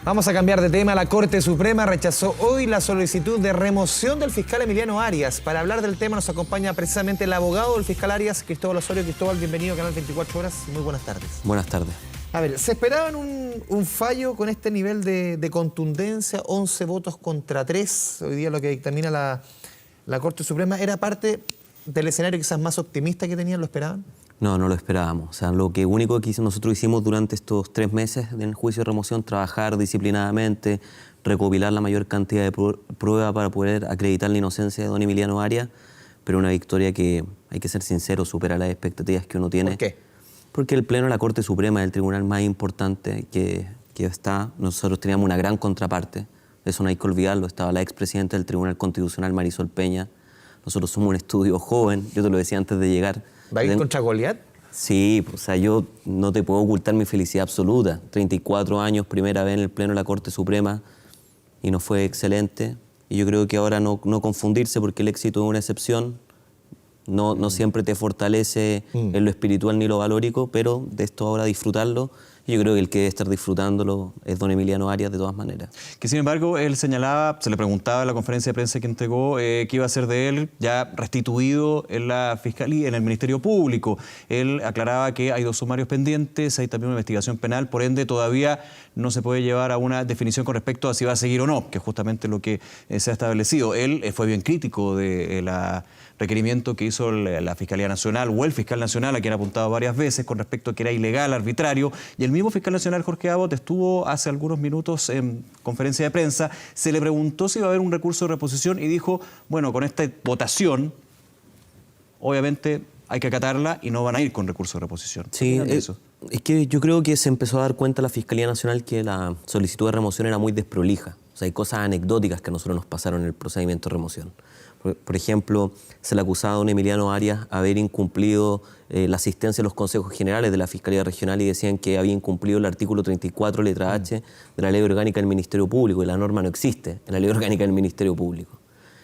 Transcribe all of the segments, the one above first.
Vamos a cambiar de tema. La Corte Suprema rechazó hoy la solicitud de remoción del fiscal Emiliano Arias. Para hablar del tema nos acompaña precisamente el abogado del fiscal Arias, Cristóbal Osorio. Cristóbal, bienvenido a Canal 24 Horas. Muy buenas tardes. Buenas tardes. A ver, ¿se esperaban un fallo con este nivel de contundencia? 11 votos contra 3. Hoy día lo que dictamina la Corte Suprema. ¿Era parte del escenario quizás más optimista que tenían? ¿Lo esperaban? No, no lo esperábamos. O sea, lo único que nosotros hicimos durante estos 3 meses del juicio de remoción, trabajar disciplinadamente, recopilar la mayor cantidad de pruebas para poder acreditar la inocencia de don Emiliano Arias, pero una victoria que, hay que ser sincero, supera las expectativas que uno tiene. ¿Por qué? Porque el Pleno de la Corte Suprema es el tribunal más importante que está. Nosotros teníamos una gran contraparte, eso no hay que olvidarlo. Estaba la expresidenta del Tribunal Constitucional, Marisol Peña. Nosotros somos un estudio joven, yo te lo decía antes de llegar. ¿Va a ir contra Goliat? Sí, o sea, yo no te puedo ocultar mi felicidad absoluta. 34 años, primera vez en el Pleno de la Corte Suprema, y nos fue excelente. Y yo creo que ahora no confundirse, porque el éxito es una excepción. No siempre te fortalece en lo espiritual ni lo valórico, pero de esto ahora disfrutarlo. Yo creo que el que debe estar disfrutándolo es don Emiliano Arias de todas maneras. Que sin embargo, él señalaba, se le preguntaba en la conferencia de prensa que entregó, qué iba a ser de él ya restituido en la Fiscalía, en el Ministerio Público. Él aclaraba que hay 2 sumarios pendientes, hay también una investigación penal, por ende todavía no se puede llevar a una definición con respecto a si va a seguir o no, que es justamente lo que se ha establecido. Él fue bien crítico de la requerimiento que hizo la Fiscalía Nacional o el Fiscal Nacional, a quien ha apuntado varias veces con respecto a que era ilegal, arbitrario, y el mismo Fiscal Nacional, Jorge Abot, estuvo hace algunos minutos en conferencia de prensa, se le preguntó si iba a haber un recurso de reposición y dijo, bueno, con esta votación, obviamente hay que acatarla y no van a ir con recurso de reposición. Sí, es que yo creo que se empezó a dar cuenta la Fiscalía Nacional que la solicitud de remoción era muy desprolija. O sea, hay cosas anecdóticas que a nosotros nos pasaron en el procedimiento de remoción. Por ejemplo, se le acusaba a don Emiliano Arias haber incumplido la asistencia a los consejos generales de la Fiscalía Regional y decían que había incumplido el artículo 34, letra H, de la Ley Orgánica del Ministerio Público, y la norma no existe en la Ley Orgánica del Ministerio Público.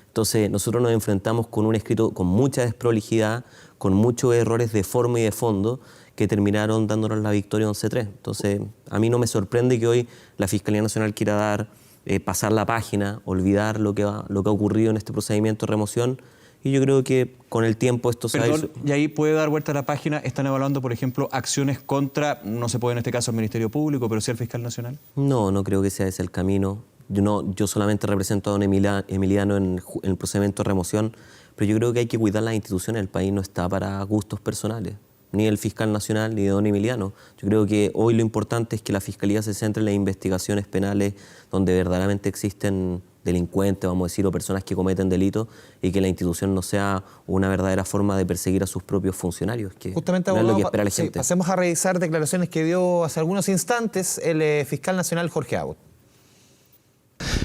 Entonces, nosotros nos enfrentamos con un escrito con mucha desprolijidad, con muchos errores de forma y de fondo, que terminaron dándonos la victoria 11-3. Entonces, a mí no me sorprende que hoy la Fiscalía Nacional quiera pasar la página, olvidar lo que ha ocurrido en este procedimiento de remoción, y yo creo que con el tiempo esto se va a ir... Y ahí puede dar vuelta a la página. ¿Están evaluando, por ejemplo, acciones contra, no se puede en este caso el Ministerio Público, pero sí al Fiscal Nacional? No creo que sea ese el camino. Yo solamente represento a don Emiliano en el procedimiento de remoción, pero yo creo que hay que cuidar las instituciones. El país no está para gustos personales, ni el Fiscal Nacional ni de don Emiliano. Yo creo que hoy lo importante es que la Fiscalía se centre en las investigaciones penales donde verdaderamente existen delincuentes, vamos a decir, o personas que cometen delitos, y que la institución no sea una verdadera forma de perseguir a sus propios funcionarios, que justamente, no es abogado, lo que espera la gente. Pasemos a revisar declaraciones que dio hace algunos instantes el Fiscal Nacional Jorge Abot.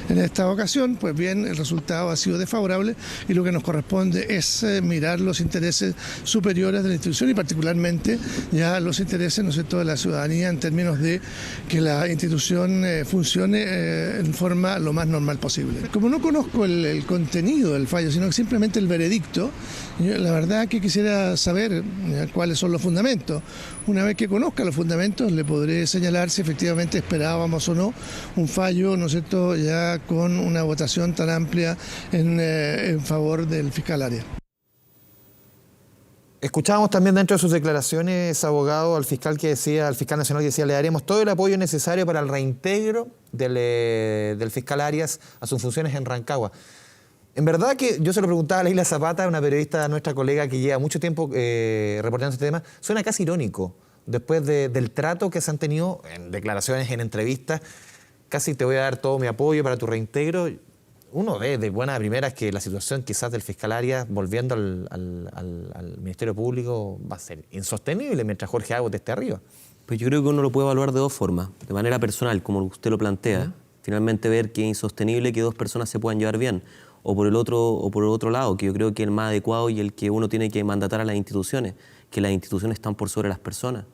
En esta ocasión, pues bien, el resultado ha sido desfavorable y lo que nos corresponde es mirar los intereses superiores de la institución y particularmente ya los intereses, ¿no es cierto?, de la ciudadanía en términos de que la institución funcione en forma lo más normal posible. Como no conozco el contenido del fallo, sino que simplemente el veredicto, yo, la verdad que quisiera saber cuáles son los fundamentos. Una vez que conozca los fundamentos, le podré señalar si efectivamente esperábamos o no un fallo, ¿no es cierto?, ya con una votación tan amplia en favor del fiscal Arias. Escuchábamos también dentro de sus declaraciones, abogado, al fiscal nacional que decía, le daremos todo el apoyo necesario para el reintegro del fiscal Arias a sus funciones en Rancagua. En verdad que yo se lo preguntaba a Leila Zapata, una periodista, nuestra colega que lleva mucho tiempo reportando este tema, suena casi irónico después del trato que se han tenido en declaraciones, en entrevistas. Casi te voy a dar todo mi apoyo para tu reintegro. Uno ve de buena primera que la situación quizás del fiscal Arias volviendo al Ministerio Público va a ser insostenible mientras Jorge Abot esté arriba. Pues yo creo que uno lo puede evaluar de 2 formas. De manera personal, como usted lo plantea. Finalmente ver que es insostenible que 2 personas se puedan llevar bien. O por el otro lado, que yo creo que es el más adecuado y el que uno tiene que mandatar a las instituciones, que las instituciones están por sobre las personas.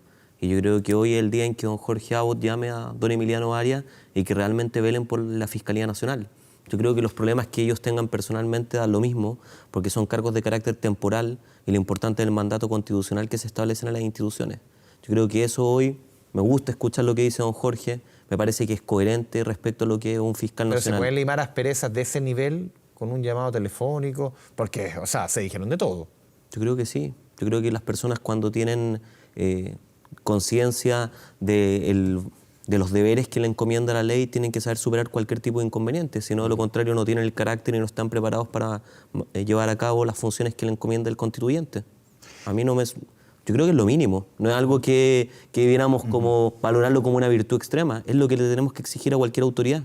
Y yo creo que hoy es el día en que don Jorge Abot llame a don Emiliano Arias y que realmente velen por la Fiscalía Nacional. Yo creo que los problemas que ellos tengan personalmente dan lo mismo, porque son cargos de carácter temporal y lo importante es el mandato constitucional que se establecen en las instituciones. Yo creo que eso hoy, me gusta escuchar lo que dice don Jorge, me parece que es coherente respecto a lo que es un fiscal Pero se nacional. pueden limar asperezas de ese nivel con un llamado telefónico, porque, o sea, se dijeron de todo. Yo creo que sí. Yo creo que las personas cuando tienen conciencia de los deberes que le encomienda la ley tienen que saber superar cualquier tipo de inconveniente. Si no, de lo contrario, no tienen el carácter y no están preparados para llevar a cabo las funciones que le encomienda el constituyente. A mí no me... Yo creo que es lo mínimo. No es algo que debiéramos como valorarlo como una virtud extrema. Es lo que le tenemos que exigir a cualquier autoridad.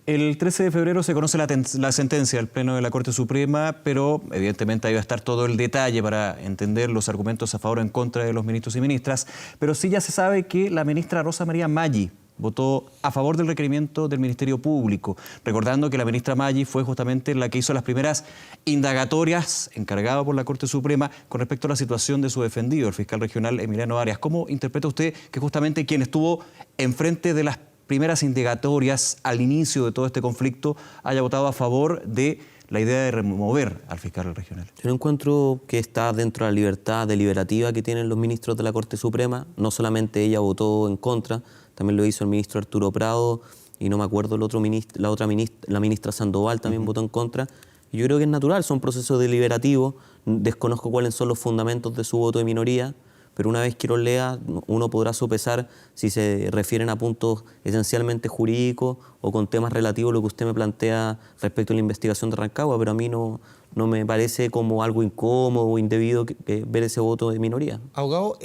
El 13 de febrero se conoce la sentencia del Pleno de la Corte Suprema, pero evidentemente ahí va a estar todo el detalle para entender los argumentos a favor o en contra de los ministros y ministras. Pero sí ya se sabe que la ministra Rosa María Maggi votó a favor del requerimiento del Ministerio Público, recordando que la ministra Maggi fue justamente la que hizo las primeras indagatorias encargada por la Corte Suprema con respecto a la situación de su defendido, el fiscal regional Emiliano Arias. ¿Cómo interpreta usted que justamente quien estuvo enfrente de las primeras indagatorias al inicio de todo este conflicto haya votado a favor de la idea de remover al fiscal regional? Yo encuentro que está dentro de la libertad deliberativa que tienen los ministros de la Corte Suprema. No solamente ella votó en contra, también lo hizo el ministro Arturo Prado y no me acuerdo la ministra Sandoval también votó en contra. Y yo creo que es natural, son procesos deliberativos, desconozco cuáles son los fundamentos de su voto de minoría, pero una vez que lo lea uno podrá sopesar si se refieren a puntos esencialmente jurídicos o con temas relativos a lo que usted me plantea respecto a la investigación de Rancagua, pero a mí no me parece como algo incómodo o indebido ver ese voto de minoría. Abogado,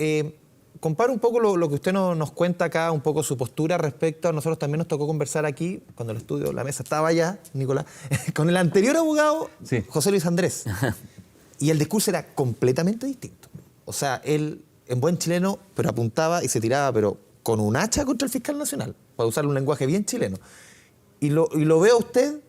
compara un poco lo que usted nos cuenta acá, un poco su postura respecto a nosotros también nos tocó conversar aquí, cuando el estudio, la mesa estaba allá, Nicolás, con el anterior abogado, sí, José Luis Andrés. Y el discurso era completamente distinto. O sea, él, en buen chileno, pero apuntaba y se tiraba, pero con un hacha contra el fiscal nacional, para usar un lenguaje bien chileno. Y lo veo a usted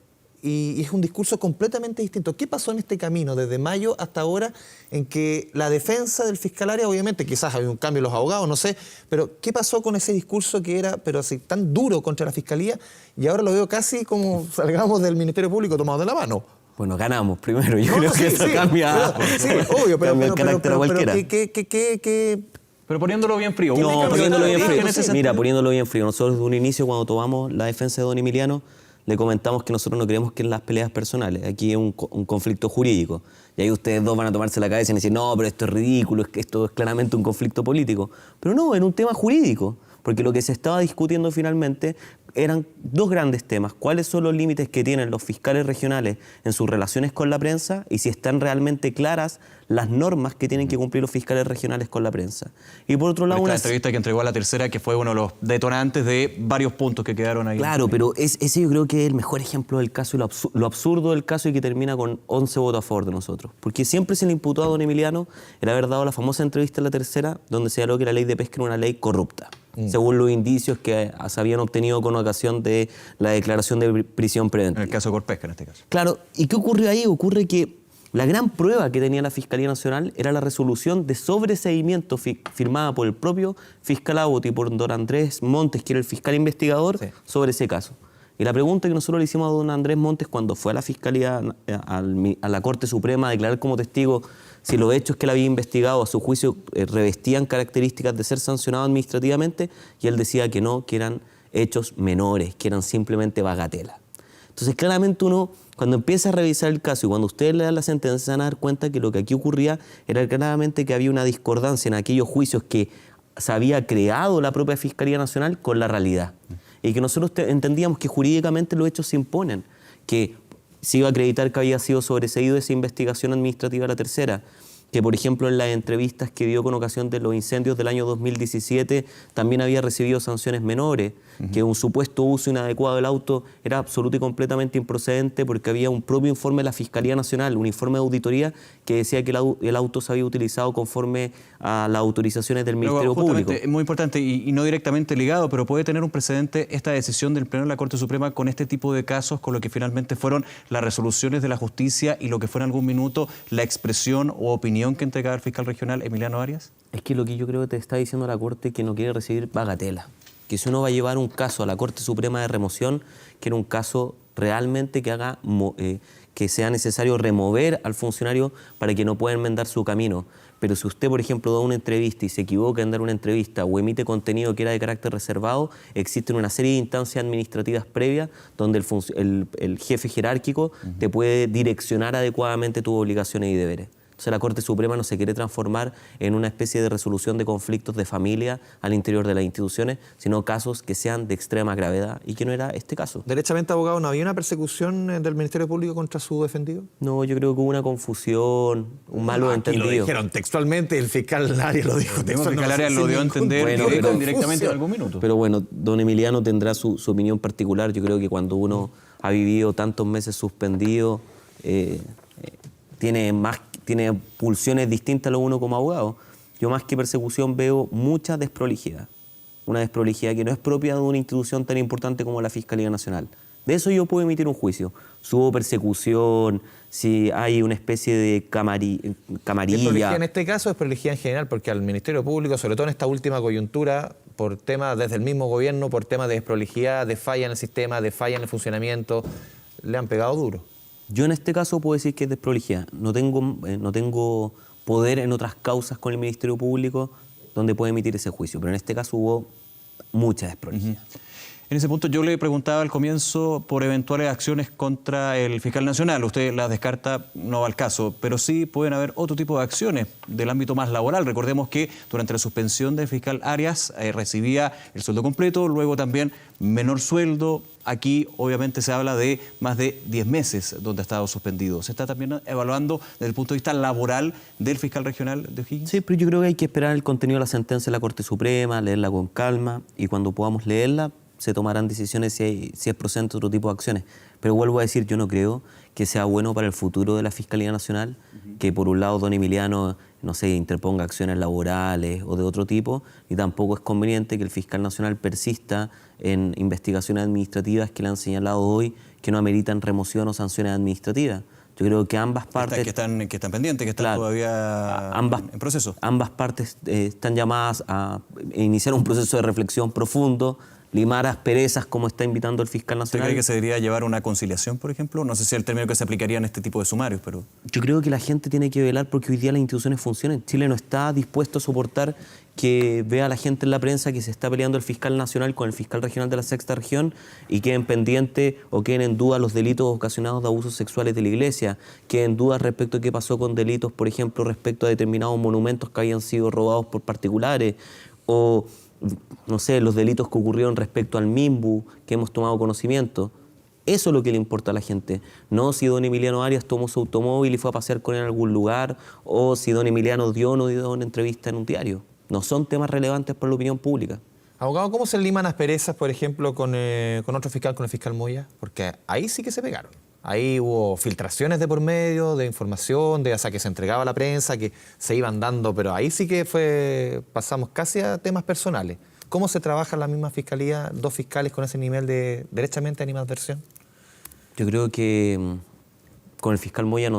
y es un discurso completamente distinto. ¿Qué pasó en este camino desde mayo hasta ahora en que la defensa del fiscal Arias, obviamente, quizás hay un cambio en los abogados, no sé, pero qué pasó con ese discurso que era pero así tan duro contra la fiscalía y ahora lo veo casi como salgamos del Ministerio Público tomados de la mano? Bueno, ganamos primero. Yo creo que eso cambia, sí, obvio, cambia el carácter a cualquiera. Pero poniéndolo bien frío. No, poniéndolo bien frío. Sí. Mira, poniéndolo bien frío. Nosotros de un inicio, cuando tomamos la defensa de don Emiliano, le comentamos que nosotros no creemos que en las peleas personales. Aquí es un conflicto jurídico. Y ahí ustedes dos van a tomarse la cabeza y decir, no, pero esto es ridículo, esto es claramente un conflicto político. Pero no, era un tema jurídico. Porque lo que se estaba discutiendo finalmente eran dos grandes temas. ¿Cuáles son los límites que tienen los fiscales regionales en sus relaciones con la prensa? Y si están realmente claras las normas que tienen que cumplir los fiscales regionales con la prensa. Y por otro lado, esta entrevista que entregó a La Tercera, que fue uno de los detonantes de varios puntos que quedaron ahí. Claro, pero ese yo creo que es el mejor ejemplo del caso y lo absurdo del caso y que termina con 11 votos a favor de nosotros. Porque siempre se le imputó a don Emiliano el haber dado la famosa entrevista en La Tercera donde se señaló que la ley de pesca era una ley corrupta, según los indicios que se habían obtenido con ocasión de la declaración de prisión preventiva. En el caso de Corpesca, en este caso. Claro, ¿y qué ocurrió ahí? Ocurre que la gran prueba que tenía la Fiscalía Nacional era la resolución de sobreseimiento firmada por el propio fiscal Abbott y por don Andrés Montes, que era el fiscal investigador, sobre ese caso. Y la pregunta que nosotros le hicimos a don Andrés Montes cuando fue a la Fiscalía, a la Corte Suprema a declarar como testigo si los hechos que él había investigado a su juicio revestían características de ser sancionado administrativamente, y él decía que no, que eran hechos menores, que eran simplemente bagatela. Entonces, claramente uno, cuando empieza a revisar el caso y cuando ustedes le dan la sentencia, se van a dar cuenta que lo que aquí ocurría era claramente que había una discordancia en aquellos juicios que se había creado la propia Fiscalía Nacional con la realidad. Y que nosotros entendíamos que jurídicamente los hechos se imponen, que se iba a acreditar que había sido sobreseído esa investigación administrativa a La Tercera, que por ejemplo en las entrevistas que dio con ocasión de los incendios del año 2017 también había recibido sanciones menores, que un supuesto uso inadecuado del auto era absoluto y completamente improcedente porque había un propio informe de la Fiscalía Nacional, un informe de auditoría que decía que el auto se había utilizado conforme a las autorizaciones del Ministerio Público. Es muy importante y no directamente ligado, pero puede tener un precedente esta decisión del Pleno de la Corte Suprema con este tipo de casos, con lo que finalmente fueron las resoluciones de la justicia y lo que fue en algún minuto la expresión o opinión que entregaba el fiscal regional Emiliano Arias. Es que lo que yo creo que te está diciendo la Corte es que no quiere recibir bagatela. Que si uno va a llevar un caso a la Corte Suprema de remoción, que era un caso realmente que haga que sea necesario remover al funcionario para que no pueda enmendar su camino. Pero si usted, por ejemplo, da una entrevista y se equivoca en dar una entrevista o emite contenido que era de carácter reservado, existen una serie de instancias administrativas previas donde el jefe jerárquico te puede direccionar adecuadamente tus obligaciones y deberes. Entonces la Corte Suprema no se quiere transformar en una especie de resolución de conflictos de familia al interior de las instituciones, sino casos que sean de extrema gravedad, y que no era este caso. Derechamente, abogado, ¿no había una persecución del Ministerio Público contra su defendido? No, yo creo que hubo una confusión, un malo entendido. Lo dijeron textualmente, el fiscal Arias lo dijo El fiscal Arias lo dio a entender directamente en algún minuto. Pero bueno, don Emiliano tendrá su opinión particular. Yo creo que cuando uno ha vivido tantos meses suspendido, tiene pulsiones distintas a lo uno como abogado. Yo más que persecución veo mucha desprolijidad. Una desprolijidad que no es propia de una institución tan importante como la Fiscalía Nacional. De eso yo puedo emitir un juicio. Si hubo persecución, si hay una especie de camarilla. Desprolijidad en este caso es desprolijidad en general, porque al Ministerio Público, sobre todo en esta última coyuntura, por temas desde el mismo gobierno, por temas de desprolijidad, de falla en el sistema, de falla en el funcionamiento, le han pegado duro. Yo en este caso puedo decir que es desprolijidad. No tengo poder en otras causas con el Ministerio Público donde pueda emitir ese juicio, pero en este caso hubo mucha desprolijidad. En ese punto yo le preguntaba al comienzo por eventuales acciones contra el fiscal nacional. Usted las descarta, no va al caso, pero sí pueden haber otro tipo de acciones del ámbito más laboral. Recordemos que durante la suspensión del fiscal Arias recibía el sueldo completo, luego también menor sueldo. Aquí obviamente se habla de más de 10 meses donde ha estado suspendido. ¿Se está también evaluando desde el punto de vista laboral del fiscal regional de O'Higgins? Sí, pero yo creo que hay que esperar el contenido de la sentencia de la Corte Suprema, leerla con calma, y cuando podamos leerla se tomarán decisiones si es procedente otro tipo de acciones. Pero vuelvo a decir, yo no creo que sea bueno para el futuro de la Fiscalía Nacional que por un lado don Emiliano, no sé, interponga acciones laborales o de otro tipo, y tampoco es conveniente que el fiscal nacional persista en investigaciones administrativas que le han señalado hoy que no ameritan remoción o sanciones administrativas. Yo creo que ambas partes... Que están pendientes, que están todavía en proceso. Ambas partes están llamadas a iniciar un proceso de reflexión profundo, limar asperezas como está invitando el fiscal nacional. ¿Usted cree que se debería llevar una conciliación, por ejemplo? No sé si es el término que se aplicaría en este tipo de sumarios, pero... Yo creo que la gente tiene que velar porque hoy día las instituciones funcionan. Chile no está dispuesto a soportar que vea a la gente en la prensa que se está peleando el fiscal nacional con el fiscal regional de la sexta región y queden pendientes o queden en duda los delitos ocasionados de abusos sexuales de la iglesia, queden en duda respecto a qué pasó con delitos, por ejemplo, respecto a determinados monumentos que habían sido robados por particulares, o no sé, los delitos que ocurrieron respecto al MIMBU, que hemos tomado conocimiento. Eso es lo que le importa a la gente. No si don Emiliano Arias tomó su automóvil y fue a pasear con él en algún lugar, o si don Emiliano dio o no dio una entrevista en un diario. No son temas relevantes para la opinión pública. Abogado, ¿cómo se liman asperezas, por ejemplo, con otro fiscal, con el fiscal Moya? Porque ahí sí que se pegaron. Ahí hubo filtraciones de por medio, de información, o sea, que se entregaba a la prensa, que se iban dando, pero ahí sí que pasamos casi a temas personales. ¿Cómo se trabaja en la misma fiscalía, dos fiscales con ese nivel de derechamente animadversión? Yo creo que con el fiscal Moya,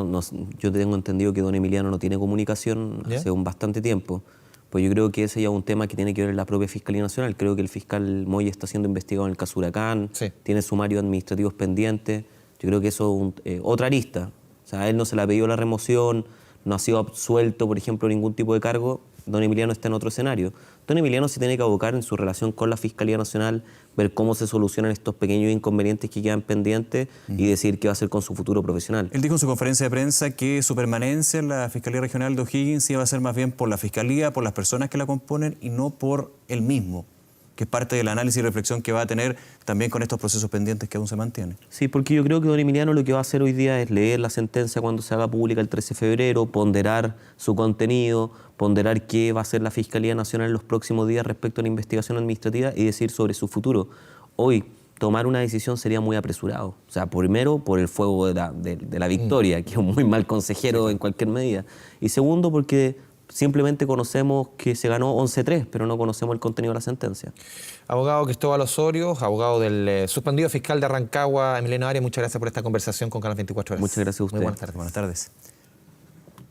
yo tengo entendido que don Emiliano no tiene comunicación hace un bastante tiempo. Pues yo creo que ese ya es un tema que tiene que ver en la propia Fiscalía Nacional. Creo que el fiscal Moya está siendo investigado en el caso Huracán, tiene sumarios administrativos pendientes. Yo creo que eso es otra arista. O sea, a él no se le ha pedido la remoción, no ha sido absuelto, por ejemplo, ningún tipo de cargo. Don Emiliano está en otro escenario. Don Emiliano se tiene que abocar en su relación con la Fiscalía Nacional, ver cómo se solucionan estos pequeños inconvenientes que quedan pendientes y decidir qué va a hacer con su futuro profesional. Él dijo en su conferencia de prensa que su permanencia en la Fiscalía Regional de O'Higgins iba a ser más bien por la Fiscalía, por las personas que la componen y no por él mismo, que es parte del análisis y reflexión que va a tener también con estos procesos pendientes que aún se mantienen. Sí, porque yo creo que don Emiliano lo que va a hacer hoy día es leer la sentencia cuando se haga pública el 13 de febrero, ponderar su contenido, ponderar qué va a hacer la Fiscalía Nacional en los próximos días respecto a la investigación administrativa y decir sobre su futuro. Hoy, tomar una decisión sería muy apresurado. O sea, primero, por el fuego de la victoria, que es un muy mal consejero en cualquier medida. Y segundo, porque simplemente conocemos que se ganó 11-3, pero no conocemos el contenido de la sentencia. Abogado Cristóbal Osorio, abogado del suspendido fiscal de Rancagua, Emiliano Arias, muchas gracias por esta conversación con Canal 24 Horas. Muchas gracias a usted. Muy buenas tardes. Buenas tardes.